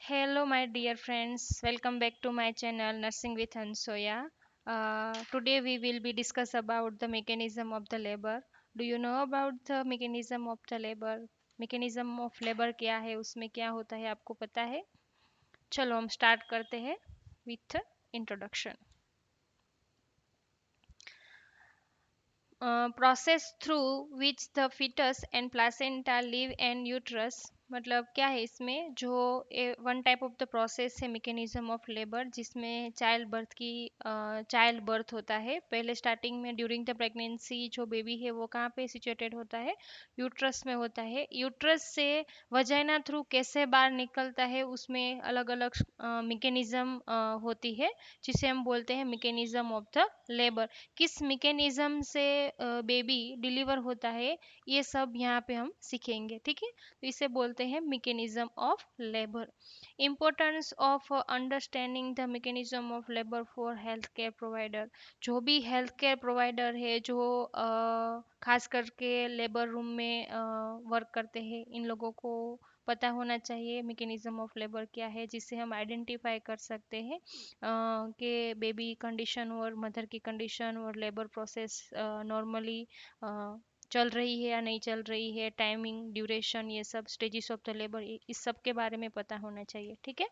Hello, my dear friends. Welcome back to my channel, Nursing with Ansoya. Today we will be discuss about the mechanism of the labor. Do you know about the mechanism of the labor? mechanism of labor क्या है, उसमें क्या होता है, आपको पता है? चलो हम स्टार्ट करते हैं with introduction. Process through which the fetus and placenta live and uterus मतलब क्या है इसमें जो one type of the process है मैकेनिज्म ऑफ लेबर जिसमें चाइल्ड बर्थ होता है। पहले स्टार्टिंग में ड्यूरिंग द प्रेगनेंसी जो बेबी है वो कहाँ पे सिचुएटेड होता है, यूट्रस में होता है। यूट्रस से वजाइना थ्रू कैसे बाहर निकलता है उसमें अलग अलग मैकेनिज्म होती है जिसे हम बोलते हैं मैकेनिज्म ऑफ द लेबर। किस मैकेनिज्म से बेबी डिलीवर होता है ये सब यहाँ पे हम सीखेंगे, ठीक है। तो इसे बोलते हैं mechanism of labour. Importance of understanding the mechanism of labour for health care provider. जो भी हेल्थ केयर प्रोवाइडर है जो खास करके लेबर रूम में वर्क करते हैं, इन लोगों को पता होना चाहिए मैकेनिज्म ऑफ लेबर क्या है, जिससे हम आइडेंटिफाई कर सकते हैं कि बेबी कंडीशन और मदर की कंडीशन और लेबर प्रोसेस नॉर्मली चल रही है या नहीं चल रही है, टाइमिंग, ड्यूरेशन, ये सब स्टेजेस ऑफ द लेबर, इस सब के बारे में पता होना चाहिए, ठीक है।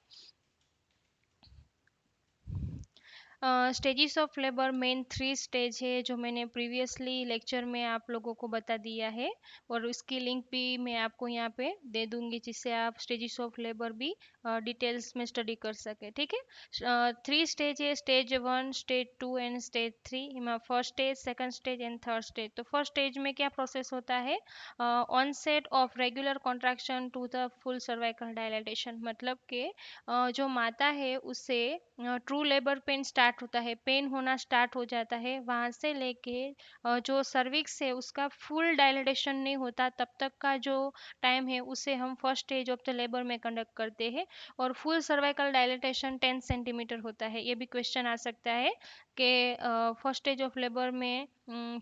Stages of labour main three stage है जो मैंने प्रीवियसली लेक्चर में आप लोगों को बता दिया है, और उसकी लिंक भी मैं आपको यहाँ पे दे दूंगी जिससे आप स्टेजेस ऑफ लेबर भी डिटेल्स में स्टडी कर सके, ठीक है। थ्री स्टेज है, stage one, stage two and stage three. First stage, second stage and third stage. तो फर्स्ट स्टेज में क्या प्रोसेस होता है, onset of regular contraction to the full cervical dilatation, मतलब कि जो माता है उससे ट्रू लेबर पेन स्टार्ट होता है, पेन होना स्टार्ट हो जाता है, वहाँ से लेके जो सर्विक्स है उसका फुल डायलेटेशन नहीं होता तब तक का जो टाइम है उसे हम first stage of the labour में कंडक्ट करते हैं। और फुल सर्वाइकल डायलेटेशन 10 सेंटीमीटर होता है। ये भी क्वेश्चन आ सकता है कि फर्स्ट स्टेज ऑफ लेबर में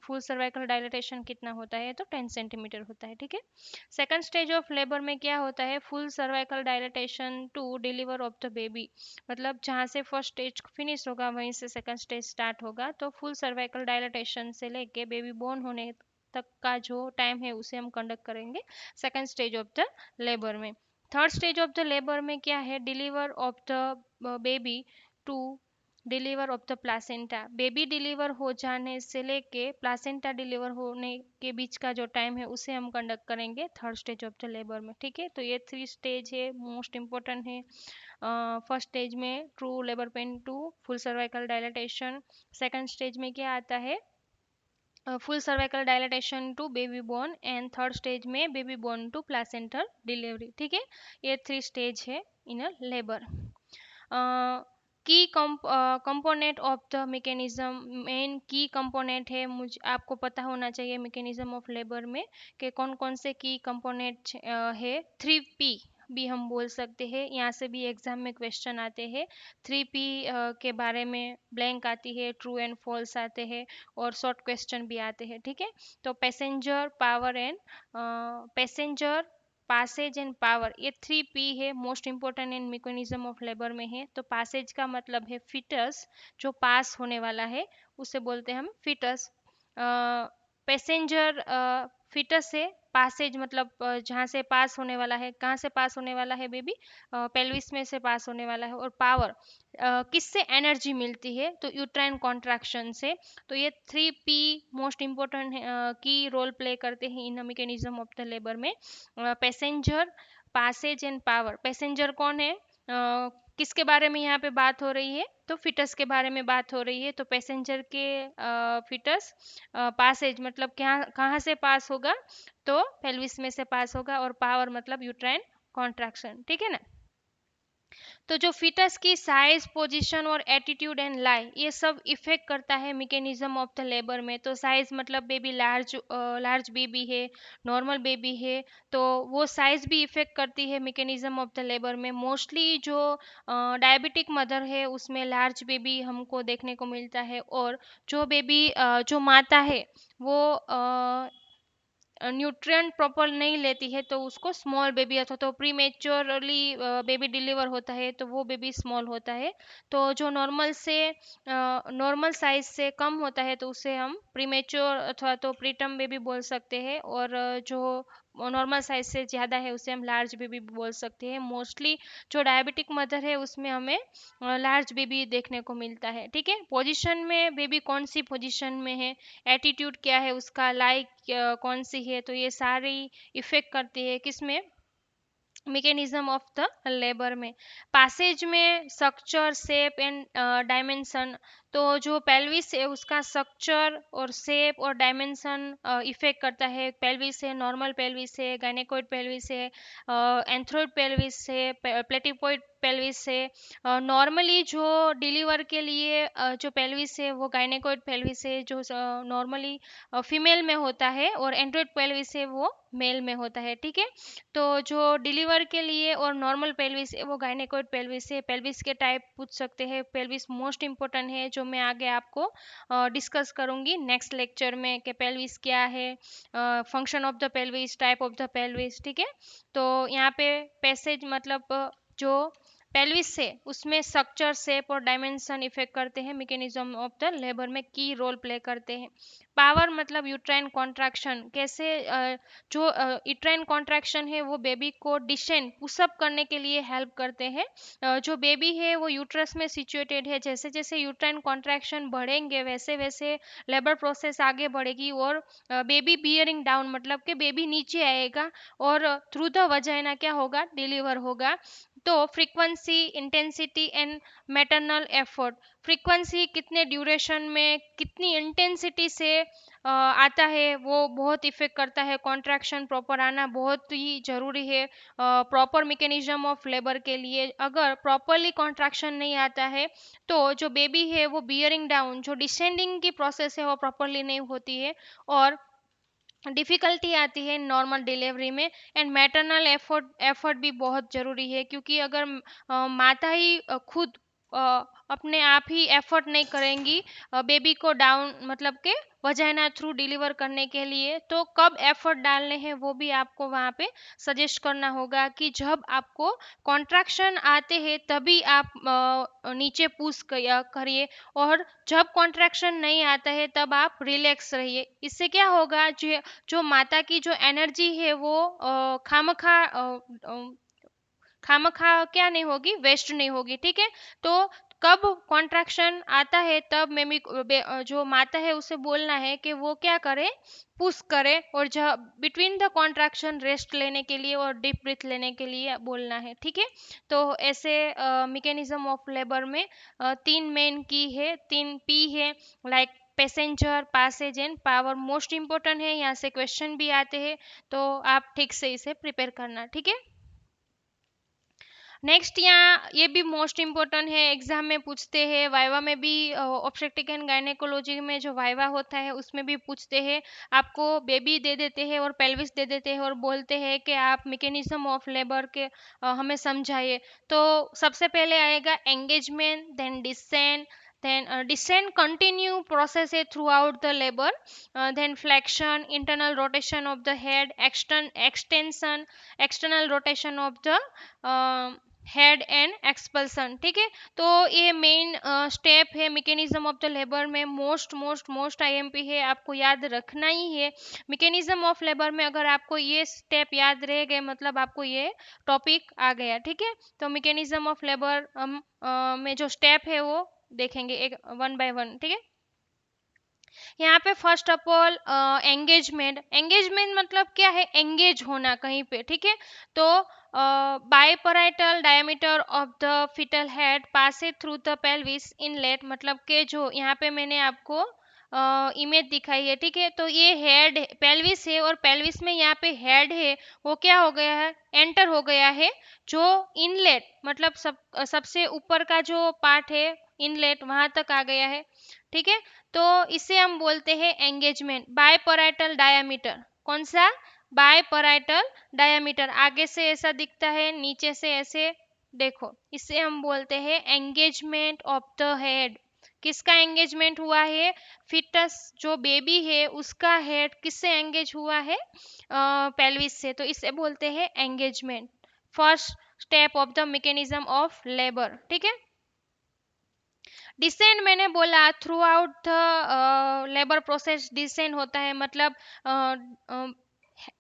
फुल सर्वाइकल डायलेटेशन कितना होता है, तो 10 सेंटीमीटर होता है, ठीक है। सेकंड स्टेज ऑफ लेबर में क्या होता है, full cervical dilatation to deliver of the baby, मतलब जहाँ से फर्स्ट स्टेज फिनिश होगा वहीं से सेकंड स्टेज स्टार्ट होगा। तो फुल सर्वाइकल डायलेटेशन से लेके बेबी बोर्न होने तक का जो टाइम है उसे हम कंडक्ट करेंगे second stage of the labour में। Third stage of the labour में क्या है, deliver of the baby to deliver of the placenta, baby deliver हो जाने से लेके प्लासेंटा डिलीवर होने के बीच का जो टाइम है उसे हम कंडक्ट करेंगे third stage of the labour में, ठीक है। तो ये थ्री स्टेज है, मोस्ट इंपॉर्टेंट है। फर्स्ट स्टेज में true labour pain to full cervical dilatation, second stage में क्या आता है, full cervical dilatation to baby born, and third stage में baby born to placental delivery, ठीक है। ये थ्री स्टेज है in a labour. Key component of the mechanism, main key component है, मुझे आपको पता होना चाहिए मैकेनिज्म ऑफ लेबर में कि कौन कौन से की कंपोनेंट है। थ्री पी भी हम बोल सकते हैं, यहाँ से भी एग्जाम में क्वेश्चन आते हैं। थ्री पी के बारे में ब्लैंक आती है, ट्रू एंड फॉल्स आते हैं, और शॉर्ट क्वेश्चन भी आते हैं, ठीक है। तो passenger, power and passenger, passage and power, ये थ्री पी है, most important in mechanism of labour में है। तो पासेज का मतलब है फिटस, जो पास होने वाला है उसे बोलते हैं हम फिटस। पैसेंजर फिटस है, पासेज मतलब जहाँ से पास होने वाला है, कहाँ से पास होने वाला है बेबी, पेल्विस में से पास होने वाला है। और पावर, किससे एनर्जी मिलती है, तो यूट्राइन कॉन्ट्रैक्शन से। तो ये three P most important key role play करते हैं in mechanism of the labour में। Passenger, passage and power. Passenger कौन है, किसके बारे में यहाँ पे बात हो रही है, तो फिटस के बारे में बात हो रही है। तो पैसेंजर के फिटस, पासेज मतलब क्या, कहाँ से पास होगा, तो पेल्विस में से पास होगा, और पावर मतलब यूट्राइन कॉन्ट्रैक्शन, ठीक है ना। तो जो फीटस की साइज, पोजीशन और एटीट्यूड एंड लाई, ये सब इफेक्ट करता है मैकेनिज्म ऑफ द लेबर में। तो साइज मतलब बेबी लार्ज बेबी है, नॉर्मल बेबी है, तो वो साइज भी इफेक्ट करती है मैकेनिज्म ऑफ द लेबर में। मोस्टली जो डायबिटिक मदर है उसमें लार्ज बेबी हमको देखने को मिलता है, और जो बेबी जो माता है वो न्यूट्रिएंट प्रॉपर नहीं लेती है तो उसको स्मॉल बेबी अथवा तो प्रीमेच्योरली बेबी डिलीवर होता है तो वो बेबी स्मॉल होता है। तो जो नॉर्मल साइज से कम होता है तो उसे हम प्रीमेच्योर अथवा तो प्रीटर्म बेबी बोल सकते हैं, और जो नॉर्मल साइज से ज़्यादा है उसे हम लार्ज बेबी बोल सकते हैं। मोस्टली जो डायबिटिक मदर है उसमें हमें लार्ज बेबी देखने को मिलता है। ठीक है, पोजीशन में बेबी कौन सी पोजीशन में है, एटीट्यूड क्या है उसका, लाइक कौन सी है, तो ये सारी इफेक्ट करती है किसमें, मैकेनिज्म ऑफ द लेबर में। पासेज में स्ट्रक्चर शेप एंड डायमेंशन, तो जो पेल्विस है उसका स्ट्रक्चर और शेप और डायमेंशन इफेक्ट करता है। पेल्विस है, नॉर्मल पेल्विस है, गायनेकोइड पेल्विस है, एंथ्रोइड पेल्विस है, प्लेटिपोइड पेल्विस है। नॉर्मली जो डिलीवर के लिए जो पेल्विस है वो गायनेकोइड पेल्विस है जो नॉर्मली फीमेल में होता है, और एंड्रोइड पेल्विस है वो मेल में होता है। ठीक है, तो जो डिलीवर के लिए और नॉर्मल पेल्विस है वो गायनेकोइड पेल्विस है। पेल्विस के टाइप पूछ सकते हैं, पेल्विस मोस्ट इंपॉर्टेंट है जो मैं आगे आपको डिस्कस करूंगी नेक्स्ट लेक्चर में कि पेल्विस क्या है, function of the pelvis, type of the pelvis. ठीक है, तो यहाँ पे पैसेज मतलब जो पेल्विस से उसमें स्ट्रक्चर शेप और डायमेंशन इफेक्ट करते हैं, मैकेनिज्म ऑफ द लेबर में की रोल प्ले करते हैं। पावर मतलब यूट्राइन कॉन्ट्रैक्शन, कैसे जो यूट्राइन कॉन्ट्रैक्शन है वो बेबी को डिसेंड पुशअप करने के लिए हेल्प करते हैं। जो बेबी है वो यूट्रस में सिचुएटेड है, जैसे जैसे यूट्राइन कॉन्ट्रैक्शन बढ़ेंगे वैसे वैसे लेबर प्रोसेस आगे बढ़ेगी, और बेबी बियरिंग डाउन मतलब कि बेबी नीचे आएगा और थ्रू द वजाइना क्या होगा, डिलीवर होगा। तो frequency, intensity and maternal effort, frequency कितने ड्यूरेशन में कितनी इंटेंसिटी से आता है वो बहुत इफेक्ट करता है। कॉन्ट्रैक्शन प्रॉपर आना बहुत ही ज़रूरी है प्रॉपर मैकेनिज्म ऑफ लेबर के लिए। अगर प्रॉपरली कॉन्ट्रैक्शन नहीं आता है तो जो बेबी है वो बियरिंग डाउन, जो डिसेंडिंग की प्रोसेस है वो प्रॉपरली नहीं होती है, और डिफ़िकल्टी आती है नॉर्मल डिलीवरी में। एंड मैटरनल एफर्ट भी बहुत ज़रूरी है, क्योंकि अगर माता ही खुद अ, अपने आप ही एफर्ट नहीं करेंगी बेबी को डाउन मतलब के वजाइना थ्रू डिलीवर करने के लिए, तो कब एफर्ट डालने हैं वो भी आपको वहाँ पे सजेस्ट करना होगा कि जब आपको कॉन्ट्रैक्शन आते हैं तभी आप नीचे पुश करिए, और जब कॉन्ट्रैक्शन नहीं आता है तब आप रिलैक्स रहिए। इससे क्या होगा, जो माता की जो एनर्जी है वो खामखा क्या नहीं होगी, वेस्ट नहीं होगी। ठीक है, तो कब कॉन्ट्रैक्शन आता है तब जो माता है उसे बोलना है कि वो क्या करे, पुश करे, और जब बिटवीन द कॉन्ट्रैक्शन रेस्ट लेने के लिए और डीप ब्रीथ लेने के लिए बोलना है। ठीक है, तो ऐसे मैकेनिज्म ऑफ लेबर में तीन मेन की है, तीन पी है, like passenger, passage and power most important है। यहाँ से क्वेश्चन भी आते हैं तो आप ठीक से इसे प्रिपेयर करना। ठीक है, नेक्स्ट यहाँ ये भी मोस्ट इम्पोर्टेंट है, एग्जाम में पूछते हैं, वाइवा में भी ऑब्स्टेट्रिक एंड गायनेकोलॉजी में जो वाइवा होता है उसमें भी पूछते हैं। आपको बेबी दे देते हैं और पेल्विस दे देते हैं और बोलते हैं कि आप मैकेनिज्म ऑफ लेबर के हमें समझाइए। तो सबसे पहले आएगा engagement, then descent, then descent continue process है throughout the labor, then flexion, internal rotation of the head, external rotation of the head and expulsion. ठीक है, तो ये मेन स्टेप है मैकेनिज्म ऑफ द लेबर में, मोस्ट मोस्ट मोस्ट आईएमपी है, आपको याद रखना ही है। मैकेनिज्म ऑफ लेबर में अगर आपको ये स्टेप याद रह गए मतलब आपको ये टॉपिक आ गया। ठीक है, तो मैकेनिज्म ऑफ लेबर हम में जो स्टेप है वो देखेंगे एक वन बाय वन। ठीक है, यहाँ पे first of all engagement, engagement मतलब क्या है, एंगेज होना कहीं पे। ठीक है, तो biparietal diameter of the fetal head pass through the pelvis inlet, मतलब के जो यहाँ पे मैंने आपको इमेज दिखाई है। ठीक है, तो ये हेड पेल्विस है और पेल्विस में यहाँ पे हेड है वो क्या हो गया है, एंटर हो गया है। जो इनलेट मतलब सबसे ऊपर का जो पार्ट है इनलेट वहां तक आ गया है। ठीक है, तो इसे हम बोलते हैं एंगेजमेंट। बायपराइटल डायामीटर, कौन सा, बायपराइटल डायामीटर, आगे से ऐसा दिखता है नीचे से ऐसे, देखो इसे हम बोलते हैं एंगेजमेंट ऑफ द हेड। किसका एंगेजमेंट हुआ है? फिटस जो बेबी है उसका हेड किससे एंगेज हुआ है? पेल्विस से, तो इसे बोलते हैं engagement. First step of the mechanism of labour, ठीक है। डिसेंड मैंने बोला through out the labour process descend होता है, मतलब अ, अ,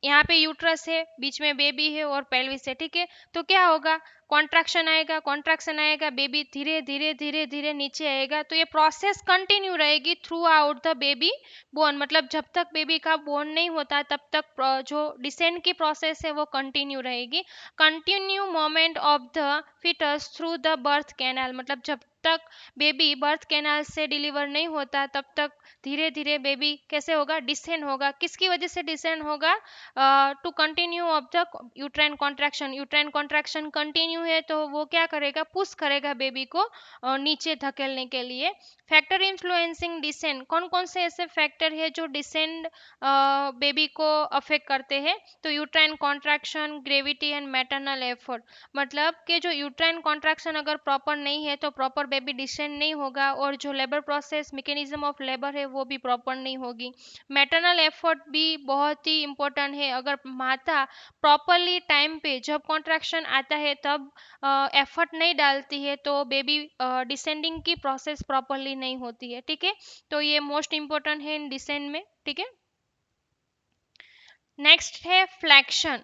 यहाँ पे यूट्रस है, बीच में बेबी है और पेल्विस है, ठीक है। तो क्या होगा? कॉन्ट्रैक्शन आएगा, कॉन्ट्रैक्शन आएगा, बेबी धीरे धीरे धीरे धीरे नीचे आएगा। तो ये प्रोसेस कंटिन्यू रहेगी throughout the baby born, मतलब जब तक बेबी का बोर्न नहीं होता तब तक जो डिसेंड की प्रोसेस है वो कंटिन्यू रहेगी। Continue moment of the fetus through the birth canal, मतलब जब तक बेबी बर्थ कैनाल से डिलीवर नहीं होता तब तक धीरे धीरे बेबी कैसे होगा? डिसेंड होगा। किसकी वजह से डिसेंड होगा? To continue of the uterine contraction. Uterine contraction continue है तो वो क्या करेगा? पुश करेगा बेबी को नीचे धकेलने के लिए। फैक्टर इन्फ्लुएंसिंग डिसेंड, कौन कौन से ऐसे फैक्टर है जो डिसेंड बेबी को अफेक्ट करते हैं? तो uterine contraction, gravity and maternal effort, मतलब कि जो यूट्राइन कॉन्ट्रैक्शन अगर प्रॉपर नहीं है तो प्रॉपर बेबी डिसेंड नहीं होगा, और जो labour process mechanism of labour है वो भी प्रॉपर नहीं होगी। मैटरनल एफर्ट भी बहुत ही इंपॉर्टेंट है। अगर माता प्रॉपरली टाइम पे जब कॉन्ट्रैक्शन आता है तब एफर्ट नहीं डालती है तो बेबी डिसेंडिंग की प्रोसेस प्रॉपरली नहीं होती है, ठीक है। तो ये मोस्ट इंपॉर्टेंट है इन डिसेंड में, ठीक है। नेक्स्ट है flexion.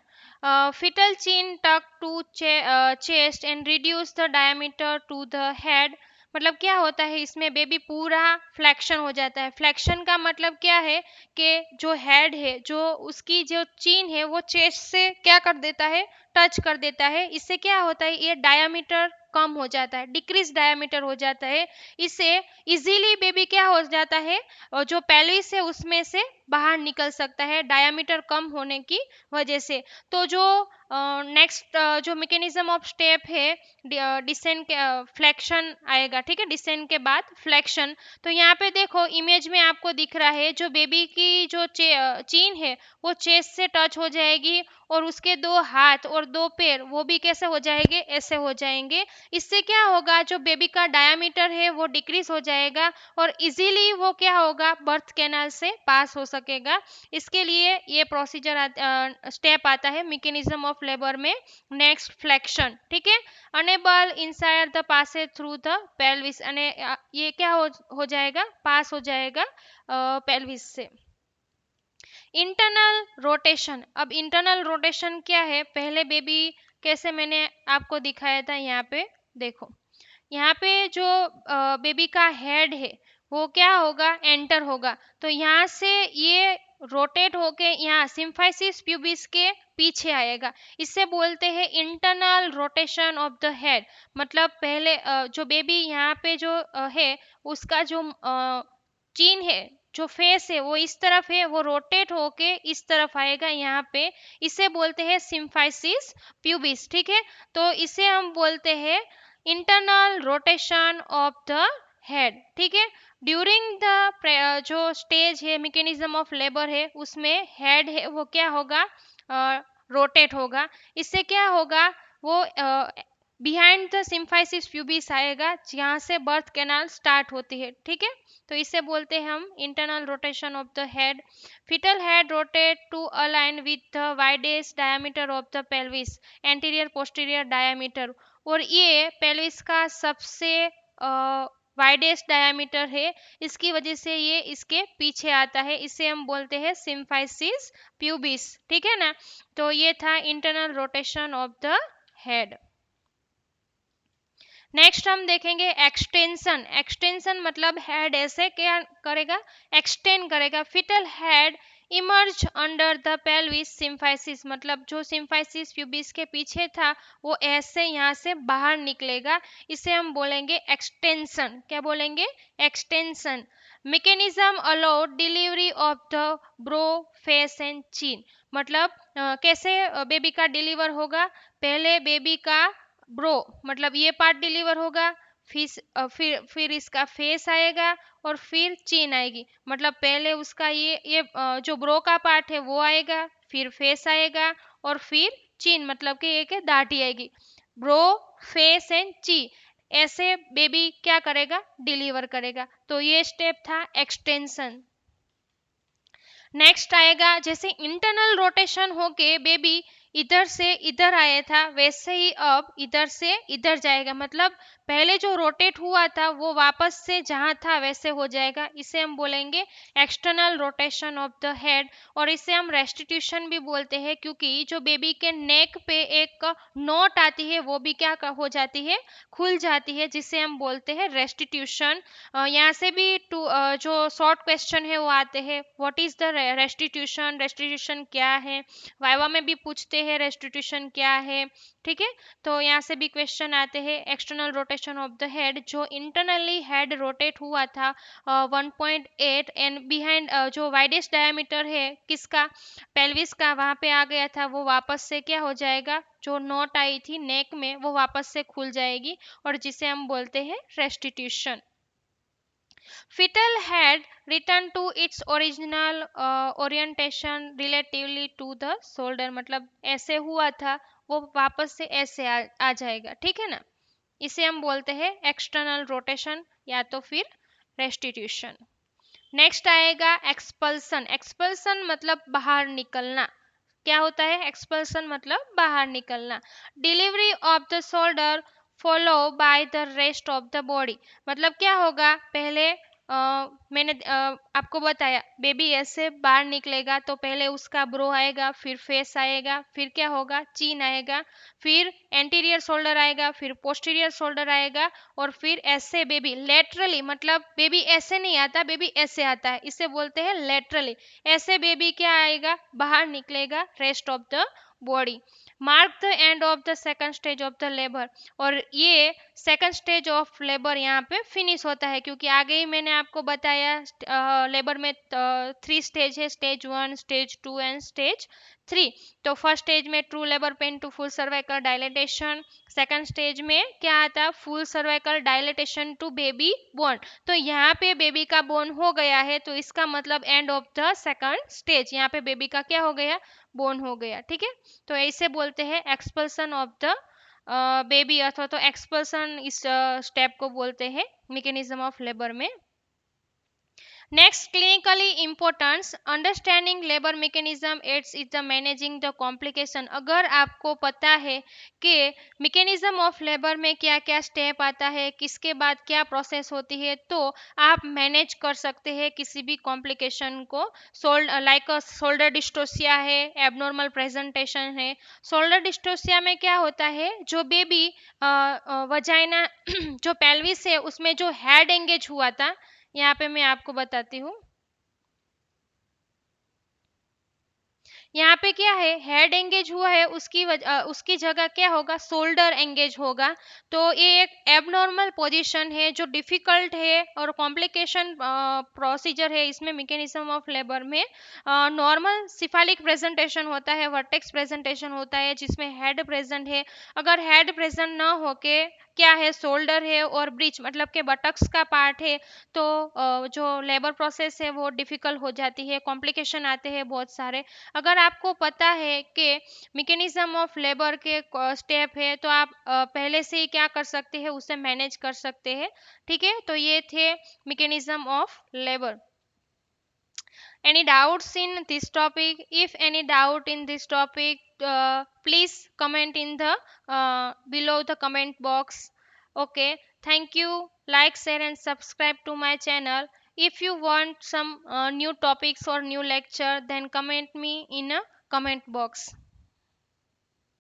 Fetal chin tuck to chest and reduce the diameter to the head, मतलब क्या होता है इसमें? बेबी पूरा फ्लेक्शन हो जाता है। फ्लेक्शन का मतलब क्या है? कि जो हेड है, जो उसकी जो चीन है वो चेस्ट से क्या कर देता है? टच कर देता है। इससे क्या होता है? ये डायमीटर कम हो जाता है, डिक्रीज डायमीटर हो जाता है। इससे इजीली बेबी क्या हो जाता है? और जो पेल्विस है उसमें से बाहर निकल सकता है डायमीटर कम होने की वजह से। तो जो नेक्स्ट जो मैकेनिज्म ऑफ स्टेप है, डिसेंड के फ्लेक्शन आएगा, ठीक है। डिसेंड के बाद फ्लेक्शन। तो यहाँ पे देखो इमेज में आपको दिख रहा है जो बेबी की जो चीन है वो चेस्ट से टच हो जाएगी, और उसके दो हाथ और दो पैर वो भी कैसे हो जाएंगे? ऐसे हो जाएंगे। इससे क्या होगा? जो बेबी का डायमीटर है वो डिक्रीज हो जाएगा और इजीली वो क्या होगा? बर्थ कैनाल से पास हो सकेगा। इसके लिए ये प्रोसीजर स्टेप आता है मैकेनिज्म ऑफ लेबर में। नेक्स्ट फ्लेक्शन, ठीक है। Enable inside the passage through the pelvis, ये क्या हो जाएगा? पास हो जाएगा पेल्विस से। इंटरनल रोटेशन, अब इंटरनल रोटेशन क्या है? पहले बेबी कैसे मैंने आपको दिखाया था, यहाँ पे देखो। यहाँ पे जो बेबी का हेड है वो क्या होगा? एंटर होगा। तो यहाँ से ये रोटेट होके यहाँ सिम्फाइसिस प्यूबिस के पीछे आएगा। इससे बोलते हैं internal rotation of the head. मतलब पहले जो बेबी यहाँ पे जो है उसका जो चीन है, जो फेस है वो इस तरफ है, वो रोटेट होके इस तरफ आएगा यहाँ पे। इसे बोलते हैं सिम्फाइसिस प्यूबिस, ठीक है। तो इसे हम बोलते हैं internal rotation of the head, ठीक है। ड्यूरिंग द जो स्टेज है मैकेनिज्म ऑफ लेबर है उसमें हेड है वो क्या होगा? रोटेट होगा। इससे क्या होगा? वो बिहाइंड द सिम्फाइसिस प्यूबिस आएगा जहाँ से बर्थ कैनाल स्टार्ट होती है, ठीक है। तो इसे बोलते हैं हम internal rotation of the head. Fetal head rotate to align with the widest diameter of the pelvis, anterior posterior diameter, और ये पेल्विस का सबसे वाइडेस्ट डायमीटर है। इसकी वजह से ये इसके पीछे आता है। इसे हम बोलते हैं सिम्फाइसिस प्यूबिस, ठीक है ना। तो ये था internal rotation of the head. Next हम देखेंगे एक्सटेंशन। एक्सटेंशन मतलब हेड ऐसे क्या करेगा? एक्सटेंड करेगा। Fetal head emerge under the pelvis symphysis, मतलब जो सिम्फाइसिस प्यूबिस के पीछे था वो ऐसे यहाँ से बाहर निकलेगा। इसे हम बोलेंगे एक्सटेंशन। क्या बोलेंगे? Extension. Mechanism allowed delivery of the bro face and चीन, मतलब कैसे बेबी का डिलीवर होगा? पहले बेबी का ब्रो मतलब ये पार्ट डिलीवर होगा, फिर इसका फेस आएगा और फिर चीन आएगी। मतलब पहले उसका ये जो ब्रो का पार्ट है वो आएगा, फिर फेस आएगा और फिर चीन, मतलब कि एक दाढ़ी आएगी। ब्रो, फेस एंड ची। ऐसे बेबी क्या करेगा, डिलीवर करेगा। तो ये स्टेप था एक्सटेंशन। नेक्स्ट आएगा, जैसे इंटरनल रोटेशन होके बेबी इधर से इधर आया था, वैसे ही अब इधर से इधर जाएगा। मतलब पहले जो रोटेट हुआ था वो वापस से जहां था वैसे हो जाएगा। इसे हम बोलेंगे external rotation of the head. और इसे हम रेस्टिट्यूशन भी बोलते हैं, क्योंकि जो बेबी के नेक पे एक नोट आती है वो भी क्या हो जाती है, खुल जाती है, जिसे हम बोलते हैं रेस्टिट्यूशन। यहाँ से भी जो शॉर्ट क्वेश्चन है वो आते हैं, what is the restitution, restitution क्या है, वाइवा में भी पूछते हैं रेस्टिट्यूशन क्या है। ठीक है, तो यहाँ से भी क्वेश्चन आते हैं। External rotation of the head, जो इंटरनली हेड रोटेट हुआ था 1.8 एंड बिहाइंड जो वाइडेस्ट डायमीटर है किसका, पेल्विस का, वहां पे आ गया था, वो वापस से क्या हो जाएगा, जो नोट आई थी नेक में वो वापस से खुल जाएगी, और जिसे हम बोलते हैं restitution. Fetal had returned to its original orientation relatively to the shoulder। मतलब ऐसे हुआ था वो वापस से ऐसे आ जाएगा। ठीक है ना, इसे हम बोलते हैं एक्सटर्नल रोटेशन या तो फिर रेस्टिट्यूशन। नेक्स्ट आएगा एक्सपल्सन। एक्सपल्सन मतलब बाहर निकलना। क्या होता है एक्सपल्सन, मतलब बाहर निकलना। Delivery of the shoulder follow by the rest of the body. मतलब क्या होगा, पहले मैंने आपको बताया बेबी ऐसे बाहर निकलेगा तो पहले उसका ब्रो आएगा, फिर फेस आएगा, फिर क्या होगा, चीन आएगा, फिर एंटीरियर शोल्डर आएगा, फिर पोस्टीरियर शोल्डर आएगा, और फिर ऐसे बेबी लेटरली, मतलब बेबी ऐसे नहीं आता, बेबी ऐसे आता है, इसे बोलते हैं लेटरली। ऐसे बेबी क्या आएगा, बाहर निकलेगा rest of the body. Mark the end of the second stage of the labour. और ये सेकंड स्टेज ऑफ लेबर यहाँ पे फिनिश होता है, क्योंकि आगे ही मैंने आपको बताया लेबर में 3 स्टेज है, स्टेज 1, स्टेज 2 एंड स्टेज 3। तो फर्स्ट स्टेज में true labour pain to full cervical dilatation. Second stage में क्या आता, full cervical dilatation to baby born. तो यहाँ पे बेबी का बोन हो गया है, तो इसका मतलब end of the second stage, यहाँ पे बेबी का क्या हो गया, बोन हो गया। ठीक है, तो ऐसे बोलते हैं एक्सपल्सन ऑफ द बेबी, अथवा तो एक्सपल्सन इस स्टेप को बोलते हैं मैकेनिज्म ऑफ लेबर में। Next, clinically importance, understanding labour mechanism aids is the managing the complication. अगर आपको पता है कि मैकेनिज्म ऑफ लेबर में क्या क्या स्टेप आता है, किसके बाद क्या प्रोसेस होती है, तो आप मैनेज कर सकते हैं किसी भी कॉम्प्लिकेशन को। लाइक शोल्डर डिस्टोसिया है, एबनॉर्मल प्रेजेंटेशन है। शोल्डर डिस्टोसिया में क्या होता है, जो बेबी वजाइना जो पेल्विस है उसमें जो हेड एंगेज हुआ था, यहाँ पे मैं आपको बताती हूँ। यहाँ पे क्या है, हेड एंगेज हुआ है, उसकी जगह क्या होगा, शोल्डर एंगेज होगा। तो ये एक एबनॉर्मल पोजीशन है जो डिफिकल्ट है और कॉम्प्लिकेशन प्रोसीजर है इसमें मैकेनिज्म ऑफ लेबर में। नॉर्मल सिफालिक प्रेजेंटेशन होता है, वर्टेक्स प्रेजेंटेशन होता है जिसमें हेड प्रेजेंट है। अगर हेड प्रेजेंट ना होके क्या है, शोल्डर है और ब्रिज मतलब के बटक्स का पार्ट है, तो जो लेबर प्रोसेस है वो डिफिकल्ट हो जाती है, कॉम्प्लिकेशन आते हैं बहुत सारे। अगर आपको पता है कि मैकेनिज्म ऑफ लेबर के स्टेप है, तो आप पहले से ही क्या कर सकते हैं, उसे मैनेज कर सकते हैं। ठीक है, तो ये थे mechanism of labour. Any doubts in this topic? If any doubt in this topic, please comment in the below the comment box. Okay, thank you. Like, share and subscribe to my channel. If you want some new topics or new lecture, then comment me in a comment box.